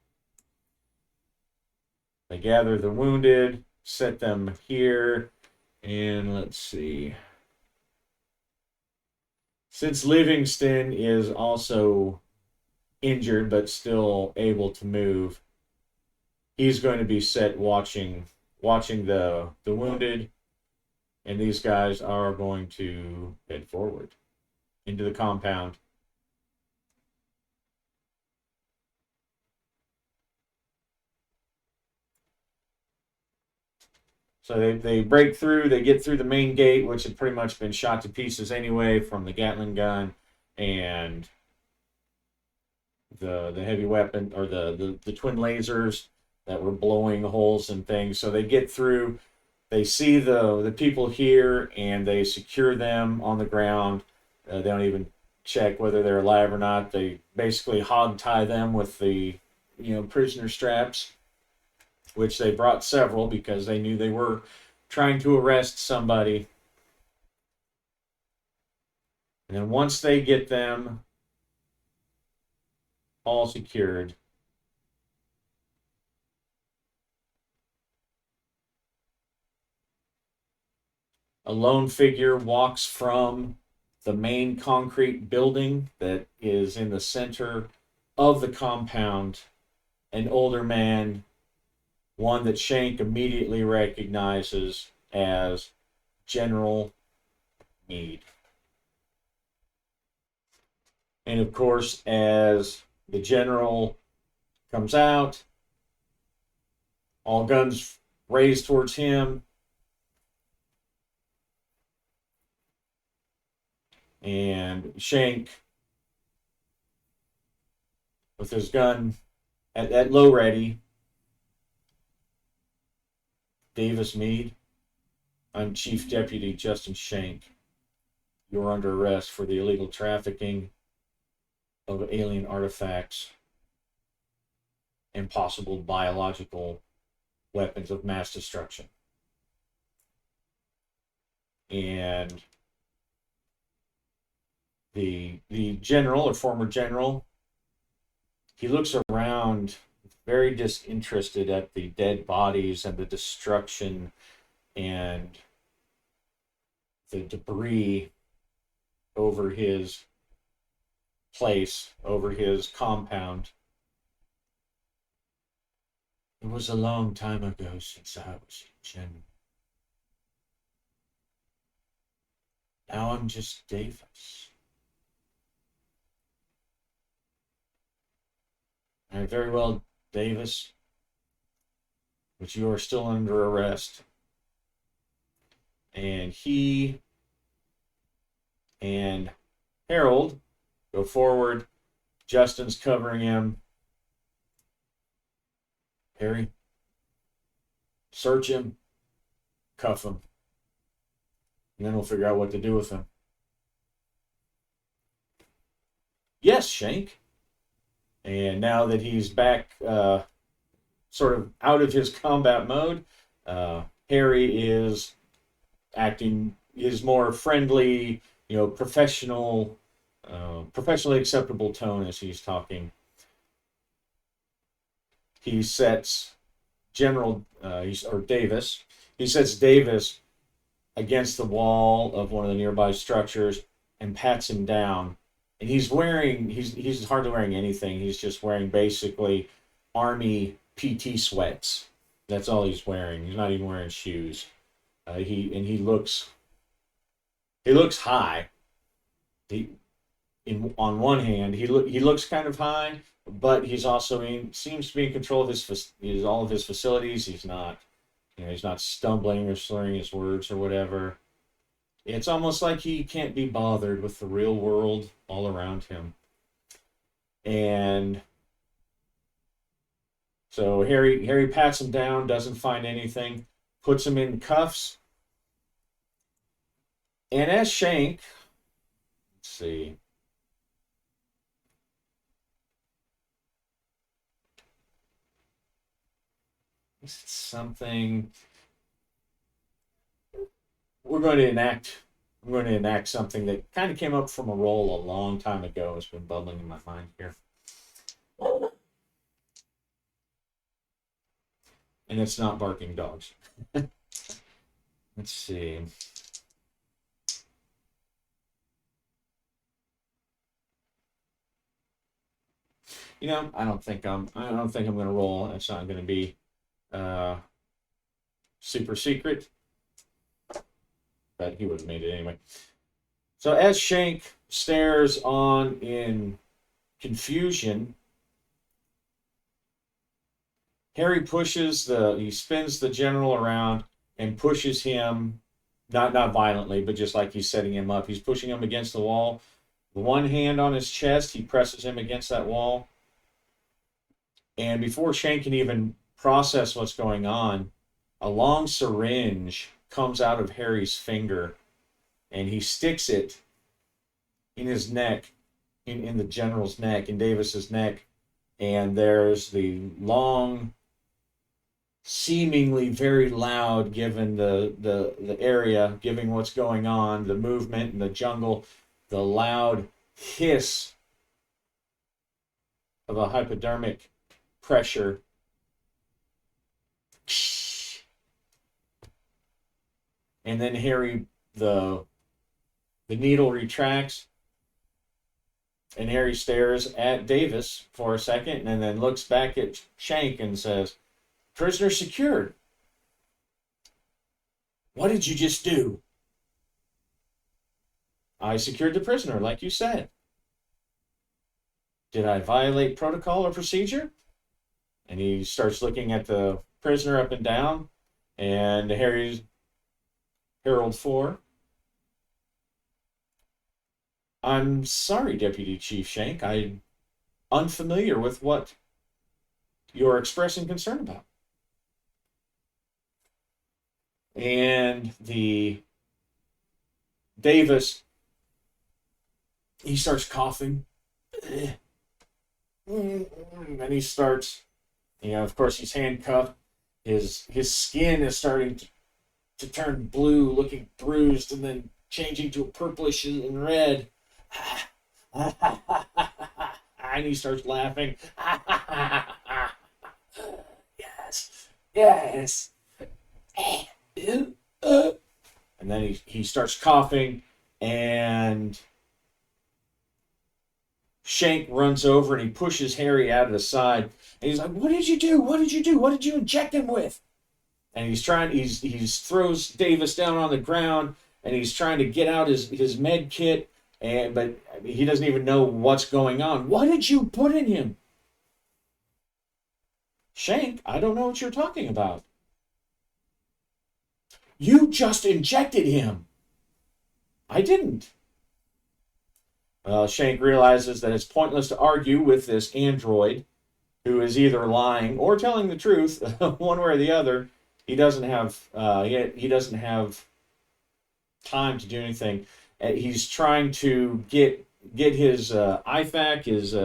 They gather the wounded, set them here, and let's see. Since Livingston is also injured but still able to move, he's going to be set watching the wounded, and these guys are going to head forward into the compound. So they break through, they get through the main gate, which had pretty much been shot to pieces anyway from the Gatling gun and the heavy weapon, or the twin lasers that were blowing holes and things. So they get through, they see the people here, and they secure them on the ground. They don't even check whether they're alive or not. They basically hog tie them with the prisoner straps, which they brought several because they knew they were trying to arrest somebody. And then once they get them all secured, a lone figure walks from the main concrete building that is in the center of the compound. An older man, one that Shank immediately recognizes as General Meade. And of course, as the general comes out, all guns raised towards him. And Shank, with his gun at low ready, Davis Meade, I'm Chief Deputy Justin Shank. You're under arrest for the illegal trafficking of alien artifacts and possible biological weapons of mass destruction. And the general, or former general, he looks around very disinterested at the dead bodies and the destruction and the debris over his place over his compound. It was a long time ago since I was a general. Now I'm just Davis. All right, very well, Davis, but you are still under arrest. And he and Harold go forward. Justin's covering him. Harry, search him, cuff him, and then we'll figure out what to do with him. Yes, Shank. And now that he's back, sort of out of his combat mode, Harry is acting his more friendly, professionally acceptable tone as he's talking. He sets Davis. He sets Davis against the wall of one of the nearby structures and pats him down. And he's hardly wearing anything. He's just wearing basically army PT sweats. That's all he's wearing. He's not even wearing shoes. He looks high. On one hand, he looks kind of high, but he's also seems to be in control of all of his facilities. He's not stumbling or slurring his words or whatever. It's almost like he can't be bothered with the real world all around him. And so Harry pats him down, doesn't find anything, puts him in cuffs. And as Shank, let's see. Is it something? I'm going to enact something that kind of came up from a roll a long time ago. It's been bubbling in my mind here. And it's not barking dogs. Let's see. I don't think I'm going to roll. It's not going to be super secret, but he would have made it anyway. So as Shank stares on in confusion, Harry he spins the general around and pushes him, not violently, but just like he's setting him up. He's pushing him against the wall. One hand on his chest, he presses him against that wall. And before Shank can even process what's going on, a long syringe comes out of Harry's finger, and he sticks it in his neck, in the general's neck, in Davis's neck, and there's the long, seemingly very loud, given the area, given what's going on, the movement in the jungle, the loud hiss of a hypodermic pressure. And then Harry, the needle retracts, and Harry stares at Davis for a second and then looks back at Shank and says, "Prisoner secured. What did you just do?" "I secured the prisoner, like you said." "Did I violate protocol or procedure?" And he starts looking at the prisoner up and down, and Harold 4. "I'm sorry, Deputy Chief Shank. I'm unfamiliar with what you're expressing concern about." And the Davis, he starts coughing. And he starts, of course, he's handcuffed. His skin is starting to turn blue, looking bruised, and then changing to a purplish and red. And he starts laughing. Yes, yes. And then he starts coughing, and Shank runs over and he pushes Harry out of the side. And he's like, "What did you do? What did you do? What did you inject him with?" And he's throws Davis down on the ground and he's trying to get out his med kit, but he doesn't even know what's going on. "What did you put in him?" "Shank, I don't know what you're talking about." "You just injected him." "I didn't." Shank realizes that it's pointless to argue with this android who is either lying or telling the truth, one way or the other. He doesn't have time to do anything. He's trying to get his IFAC, his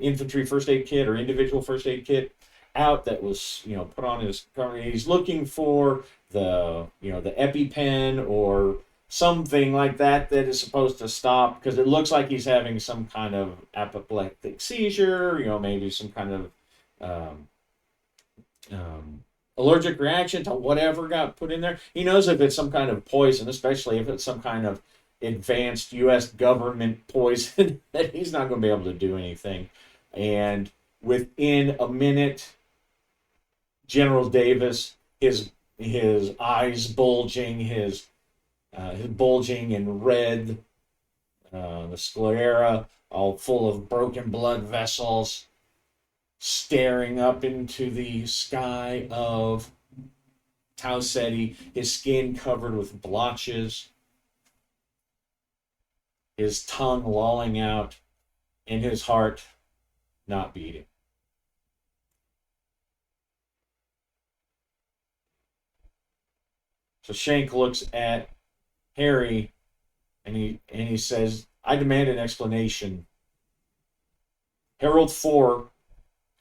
infantry first aid kit or individual first aid kit, out that was put on his cover. He's looking for the EpiPen or something like that is supposed to stop, because it looks like he's having some kind of apoplectic seizure, maybe some kind of allergic reaction to whatever got put in there. He knows if it's some kind of poison, especially if it's some kind of advanced U.S. government poison, that he's not going to be able to do anything. And within a minute, General Davis, his eyes bulging, his bulging in red, the sclera all full of broken blood vessels, staring up into the sky of Tau Ceti, his skin covered with blotches, his tongue lolling out, and his heart not beating. So Shank looks at Harry and he says, "I demand an explanation. Harold 4,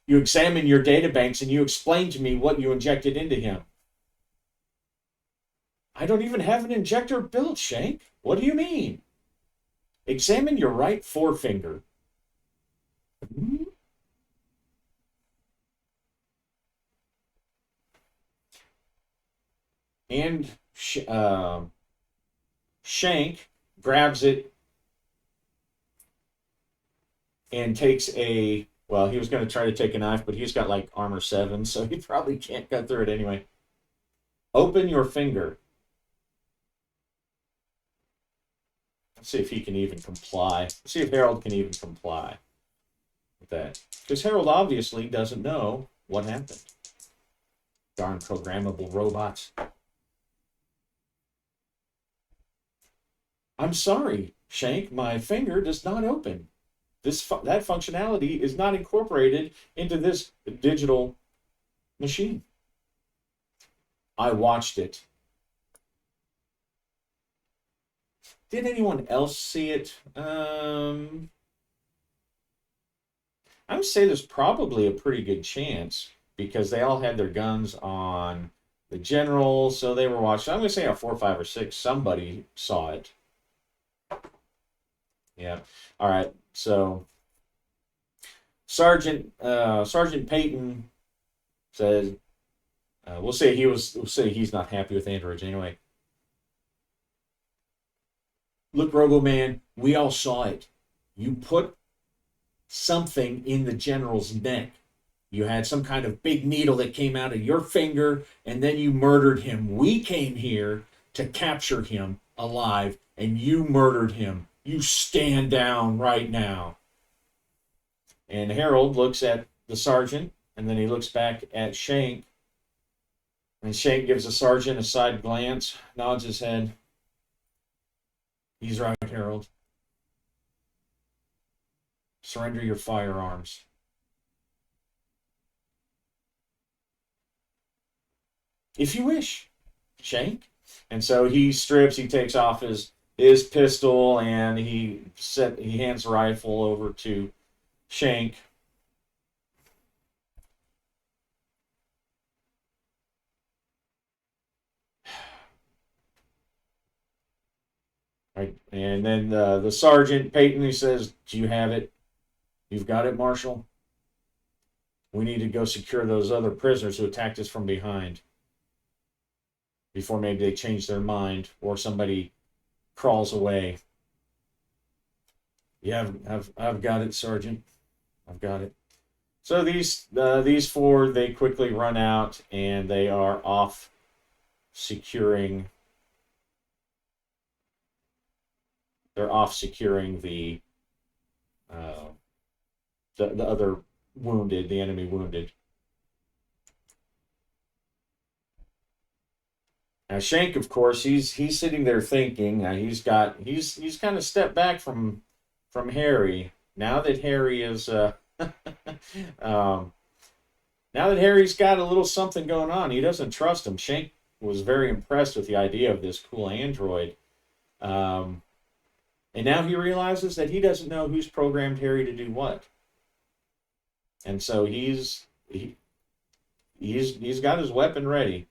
you examine your databanks and you explain to me what you injected into him." "I don't even have an injector built, Shank. What do you mean?" "Examine your right forefinger." And Shank grabs it and takes he was going to try to take a knife, but he's got like armor 7, so he probably can't cut through it anyway. "Open your finger." Let's see if he can even comply. Let's see if Harold can even comply with that. Because Harold obviously doesn't know what happened. Darn programmable robots. "I'm sorry, Shank, my finger does not open. That functionality is not incorporated into this digital machine." "I watched it." Did anyone else see it? I would say there's probably a pretty good chance, because they all had their guns on the general, so they were watching. I'm going to say a 4, 5, or 6. Somebody saw it. Yeah. All right. So Sergeant Peyton says, we'll say he's not happy with androids anyway. "Look, Robo-Man, we all saw it. You put something in the general's neck. You had some kind of big needle that came out of your finger, and then you murdered him. We came here to capture him alive, and you murdered him. You stand down right now." And Harold looks at the sergeant, and then he looks back at Shank. And Shank gives the sergeant a side glance, nods his head. "He's right, Harold. Surrender your firearms." "If you wish, Shank." And so he takes off his pistol, and he hands the rifle over to Shank. Right. And then the sergeant, Peyton, he says, "Do you have it? You've got it, Marshal? We need to go secure those other prisoners who attacked us from behind before maybe they change their mind or somebody crawls away." Yeah, I've got it, Sergeant. I've got it. So these four, they quickly run out and they are off securing. They're off securing uh, the other wounded, the enemy wounded. Now Shank, of course, he's sitting there thinking. He's kind of stepped back from Harry. Now that Harry is um, now that Harry's got a little something going on, he doesn't trust him. Shank was very impressed with the idea of this cool android, um, and now he realizes that he doesn't know who's programmed Harry to do what, and so he's got his weapon ready.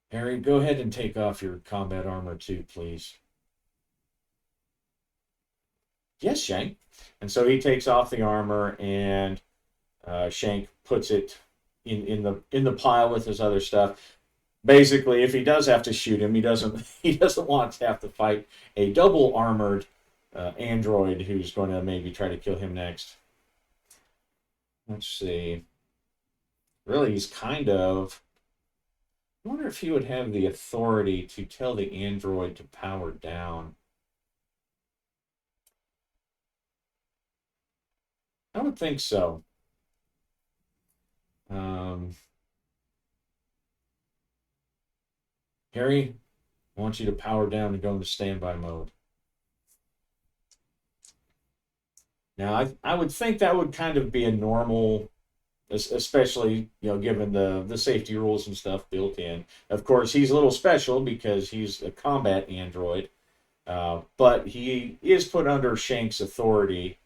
Harry, go ahead and take off your combat armor too, please. Yes, Shank. And so he takes off the armor, and Shank puts it in the pile with his other stuff. Basically, if he does have to shoot him, he doesn't he doesn't want to have to fight a double armored android who's going to maybe try to kill him next. Let's see. Really, he's kind of. I wonder if he would have the authority to tell the android to power down. I would think so. Um, Harry, I want you to power down and go into standby mode. Now, I would think that would kind of be a normal, especially given the safety rules and stuff built in. Of course, he's a little special because he's a combat android, but he is put under Shank's authority,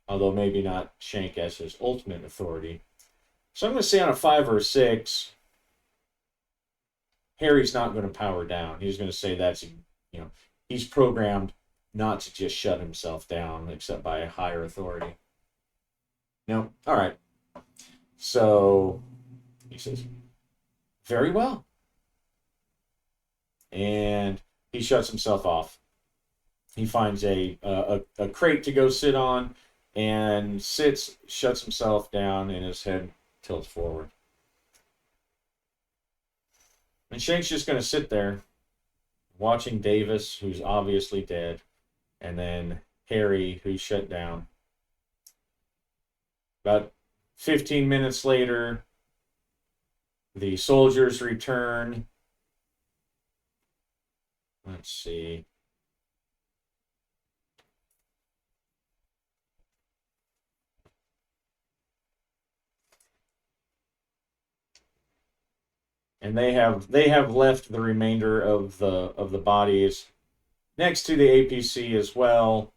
although maybe not Shank as his ultimate authority. So I'm going to say on a 5 or 6, Harry's not going to power down. He's going to say he's programmed not to just shut himself down except by a higher authority. No, all right. So he says, very well. And he shuts himself off. He finds a crate to go sit on and sits, shuts himself down, and his head tilts forward. And Shank's just going to sit there watching Davis, who's obviously dead, and then Harry, who's shut down. About 15 minutes later, the soldiers return. Let's see. And they have left the remainder of the bodies next to the APC as well.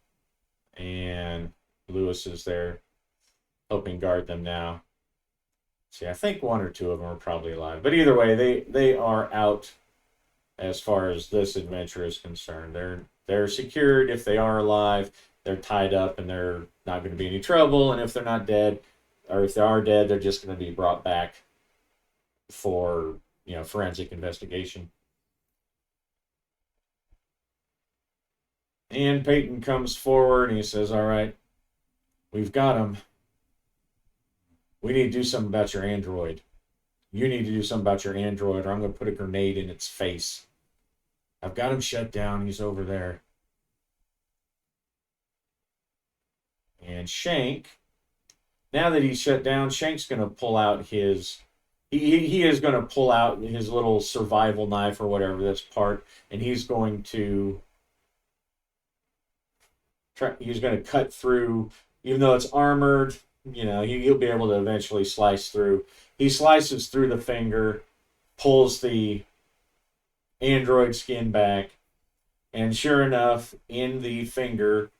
And Lewis is there helping guard them now. See, I think 1 or 2 of them are probably alive. But either way, they are out as far as this adventure is concerned. They're secured. If they are alive, they're tied up and they're not going to be any trouble. And if they're not dead, or if they are dead, they're just going to be brought back for forensic investigation. And Peyton comes forward and he says, all right, we've got him. We need to do something about your android. You need to do something about your android, or I'm going to put a grenade in its face. I've got him shut down. He's over there. And Shank, now that he's shut down, Shank's going to pull out his. He is going to pull out his little survival knife or whatever that's part, and he's going to cut through, even though it's armored. He'll be able to eventually slice through. He slices through the finger, pulls the android skin back, and sure enough, in the finger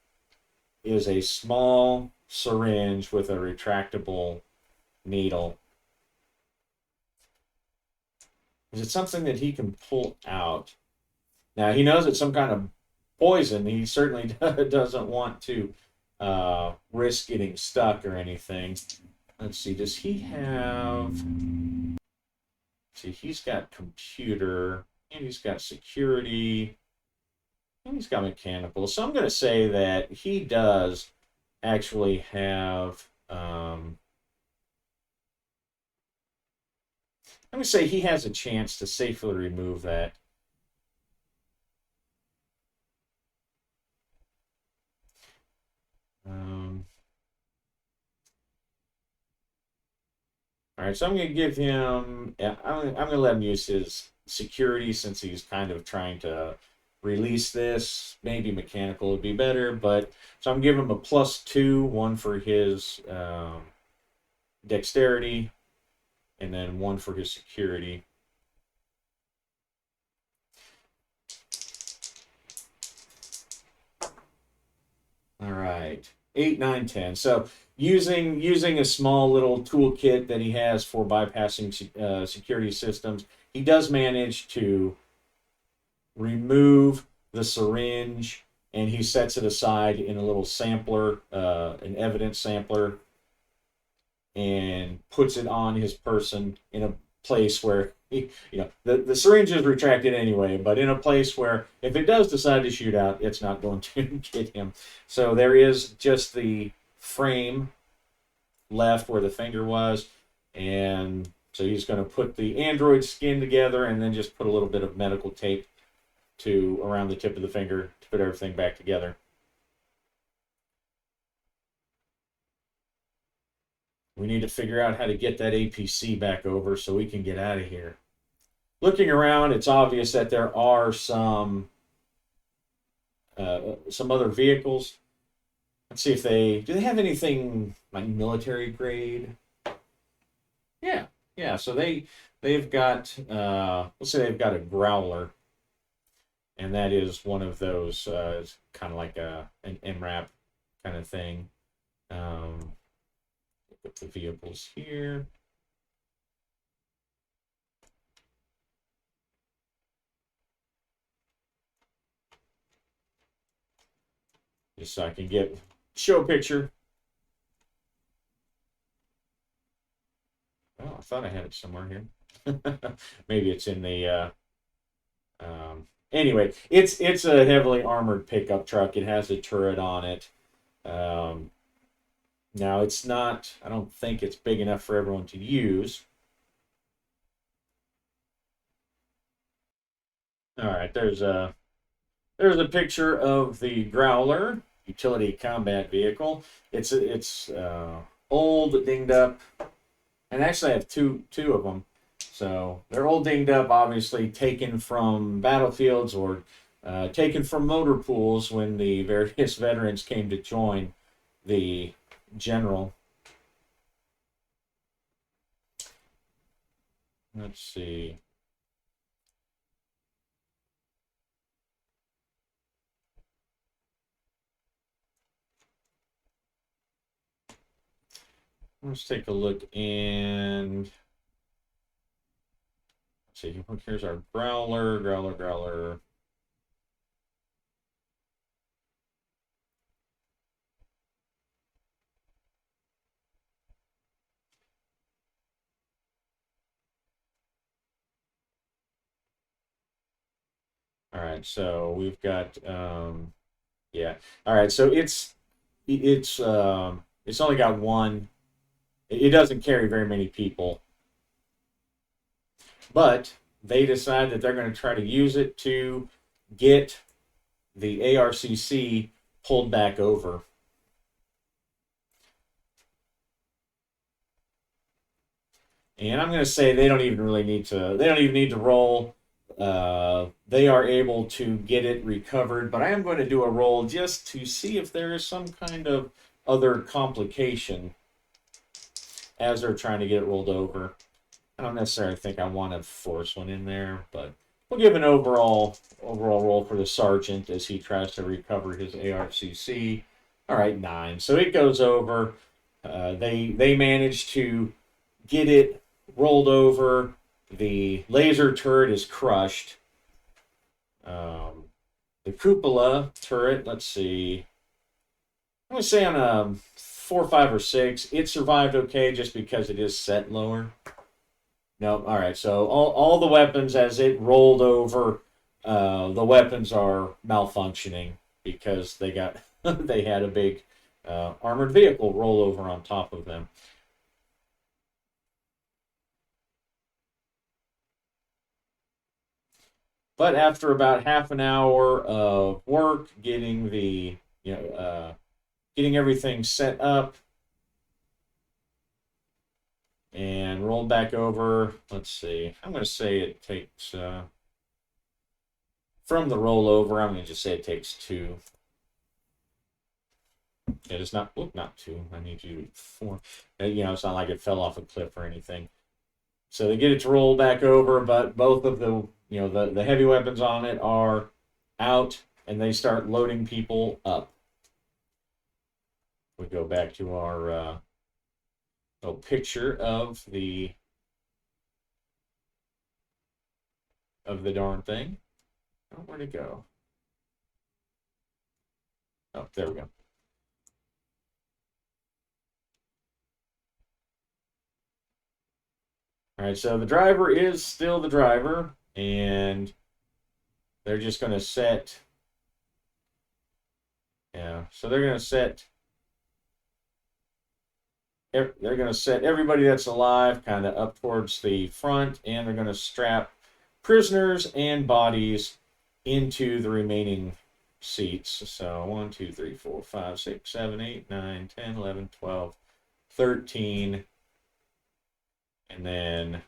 is a small syringe with a retractable needle. Is it something that he can pull out? Now, he knows it's some kind of poison. He certainly doesn't want to risk getting stuck or anything. Let's see, does he have... See, he's got computer. and he's got security, and he's got mechanical. So I'm going to say that he does actually have. I'm going to say he has a chance to safely remove that. All right, so I'm going to give him. Yeah, I'm going to let him use his security since he's kind of trying to release this. Maybe mechanical would be better, but so I'm giving him a +2, one for his dexterity, and then one for his security. All right, 8, 9, 10. So using a small little toolkit that he has for bypassing security systems, he does manage to remove the syringe, and he sets it aside in a little sampler, an evidence sampler, and puts it on his person in a place where the syringe is retracted anyway, but in a place where if it does decide to shoot out, it's not going to get him. So there is just the frame left where the finger was, and so he's going to put the android skin together and then just put a little bit of medical tape to around the tip of the finger to put everything back together. We need to figure out how to get that APC back over so we can get out of here. Looking around, it's obvious that there are some other vehicles. Let's see if do they have anything like military grade? Yeah, yeah. So they've got let's say they've got a growler, and that is one of those. It's kind of like an MRAP kind of thing. Put the vehicles here. Just so I can show a picture. Oh, I thought I had it somewhere here. Maybe it's in the. Anyway, it's a heavily armored pickup truck. It has a turret on it. Now it's not. I don't think it's big enough for everyone to use. All right, there's a picture of the Growler utility combat vehicle. It's old, dinged up, and actually I have two of them. So they're all dinged up, obviously taken from battlefields or taken from motor pools when the various veterans came to join the general. Let's see. Let's take a look and let's see. Here's our growler. All right, so we've got yeah. All right, so it's only got one. It doesn't carry very many people, but they decide that they're going to try to use it to get the ARCC pulled back over. And I'm going to say they don't even need to roll. They are able to get it recovered, but I am going to do a roll just to see if there is some kind of other complication as they're trying to get it rolled over. I don't necessarily think I want to force one in there, but we'll give an overall roll for the sergeant as he tries to recover his ARCC. All right, 9. So it goes over. They manage to get it rolled over. The laser turret is crushed. The cupola turret, let's see. I'm going to say on a 4, 5, or 6, it survived okay just because it is set lower. No, all right. So all the weapons, as it rolled over, the weapons are malfunctioning because they got they had a big armored vehicle roll over on top of them. But after about half an hour of work, getting the getting everything set up and rolled back over, let's see. I'm going to say it takes from the rollover. I'm going to just say it takes two. It's not, look, not two. I need you to four. It's not like it fell off a cliff or anything. So they get it to roll back over, but both of the heavy weapons on it are out, and they start loading people up. We go back to our picture of the darn thing. Oh, where'd it go? Oh, there we go. All right, so the driver is still the driver, and they're just going to set. Yeah, so they're going to set. They're going to set everybody that's alive kind of up towards the front, and they're going to strap prisoners and bodies into the remaining seats. So 1, 2, 3, 4, 5, 6, 7, 8, 9, 10, 11, 12, 13, and then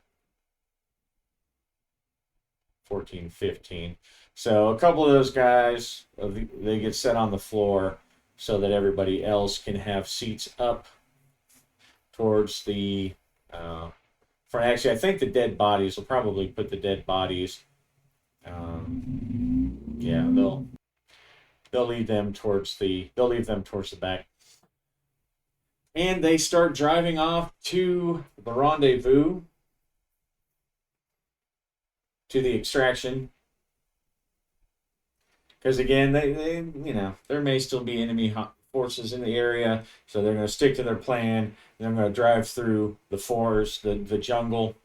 14, 15. So a couple of those guys, they get set on the floor so that everybody else can have seats up towards the front. Actually, I think the dead bodies will probably put the dead bodies. Yeah, they'll leave them towards the back, and they start driving off to the rendezvous, to the extraction. Because again, they there may still be enemy forces in the area, so they're going to stick to their plan. They're going to drive through the forest, the jungle,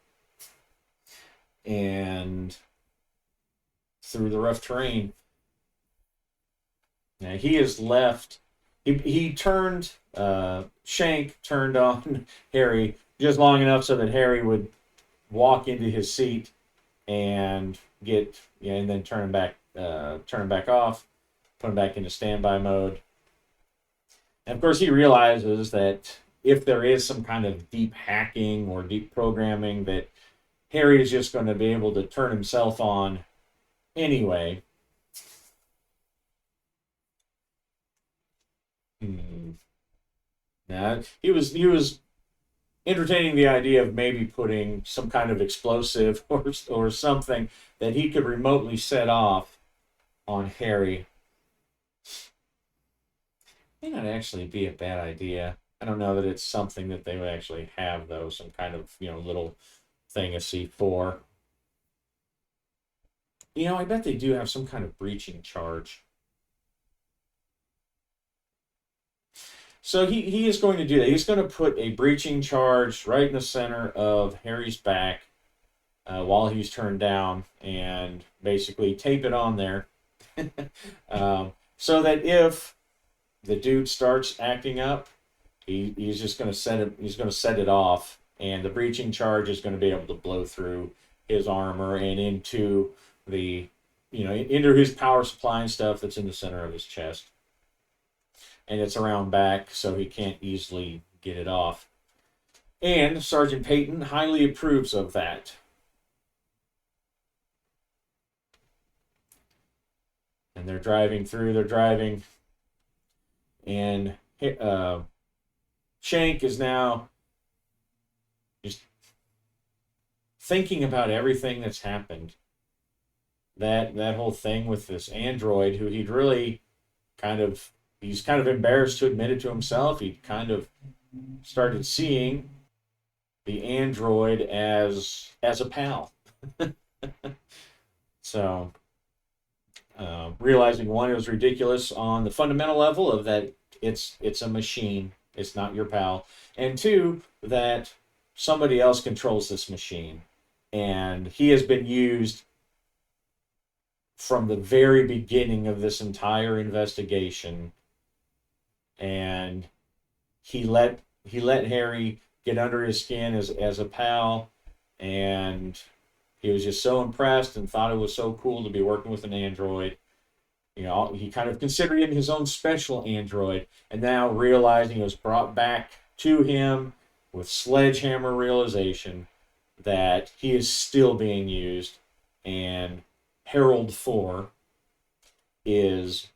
and through the rough terrain. Now he is left. He turned. Shank turned on Harry just long enough so that Harry would walk into his seat and and then turn him back off, put him back into standby mode. And of course, he realizes that if there is some kind of deep hacking or deep programming, that Harry is just going to be able to turn himself on anyway. Now, he was entertaining the idea of maybe putting some kind of explosive or something that he could remotely set off on Harry. May not actually be a bad idea. I don't know that it's something that they would actually have, though. Some kind of little thing, a C4. I bet they do have some kind of breaching charge. So he is going to do that. He's going to put a breaching charge right in the center of Harry's back while he's turned down, and basically tape it on there, so that if the dude starts acting up, he's just going to set it. He's going to set it off, and the breaching charge is going to be able to blow through his armor and into into his power supply and stuff that's in the center of his chest. And it's around back, so he can't easily get it off. And Sergeant Peyton highly approves of that. And they're driving, and Shank is now just thinking about everything that's happened. That whole thing with this android, who he's kind of embarrassed to admit it to himself. He kind of started seeing the android as a pal. So, realizing one, it was ridiculous on the fundamental level of that it's a machine, it's not your pal, and two, that somebody else controls this machine. And he has been used from the very beginning of this entire investigation. And he let Harry get under his skin as a pal, and he was just so impressed and thought it was so cool to be working with an android. He kind of considered him his own special android, and now realizing it was brought back to him with sledgehammer realization that he is still being used, and Harold 4 is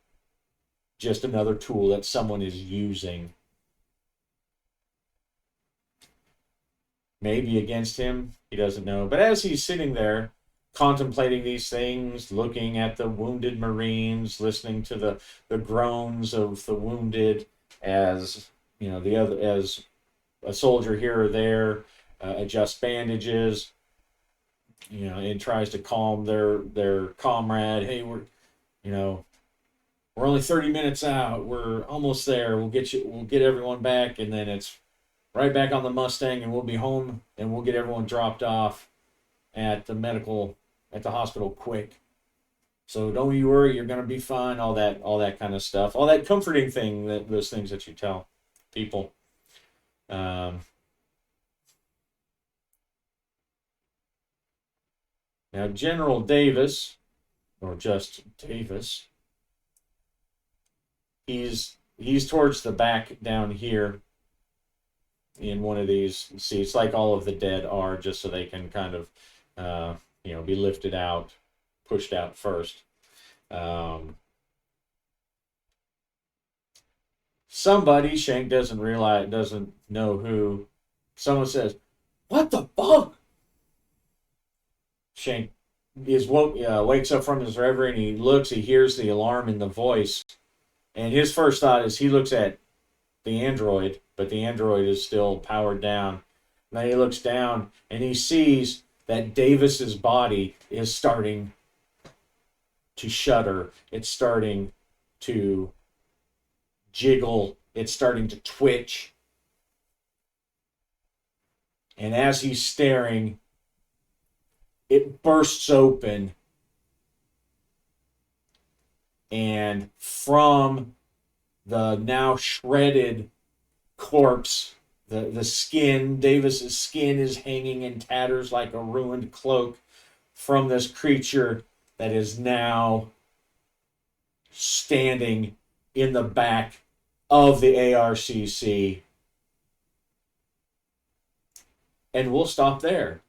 just another tool that someone is using, maybe against him. He doesn't know. But as he's sitting there contemplating these things, looking at the wounded Marines, listening to the groans of the wounded, as as a soldier here or there adjusts bandages, and tries to calm their comrade. Hey, you know we're only 30 minutes out. We're almost there. We'll get everyone back, and then it's right back on the Mustang, and we'll be home, and we'll get everyone dropped off at the hospital quick. So don't you worry, you're gonna be fine. All that kind of stuff, all that comforting those things that you tell people. Um, Now General Davis, or just Davis, he's towards the back down here in one of these seats, like all of the dead are, just so they can kind of, be lifted out, pushed out first. Somebody, Shank doesn't know who. Someone says, "What the fuck?" Shank wakes up from his reverie, and he hears the alarm in the voice, and his first thought is he looks at the android, but the android is still powered down. Then he looks down and he sees that Davis's body is starting to shudder. It's starting to jiggle. It's starting to twitch. And as he's staring, it bursts open. And from the now shredded corpse, the skin, Davis's skin is hanging in tatters like a ruined cloak from this creature that is now standing in the back of the ARCC. And we'll stop there.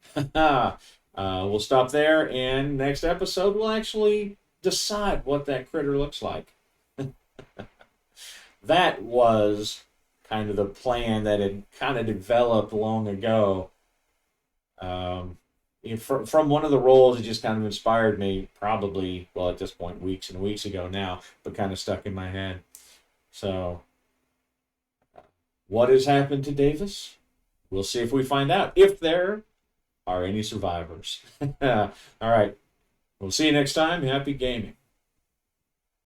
We'll stop there, and next episode we'll actually decide what that critter looks like. That was kind of the plan that had kind of developed long ago. From one of the roles, it just kind of inspired me, probably, well, at this point, weeks and weeks ago now, but kind of stuck in my head. So, what has happened to Davis? We'll see if we find out, if there are any survivors. All right. We'll see you next time. Happy gaming.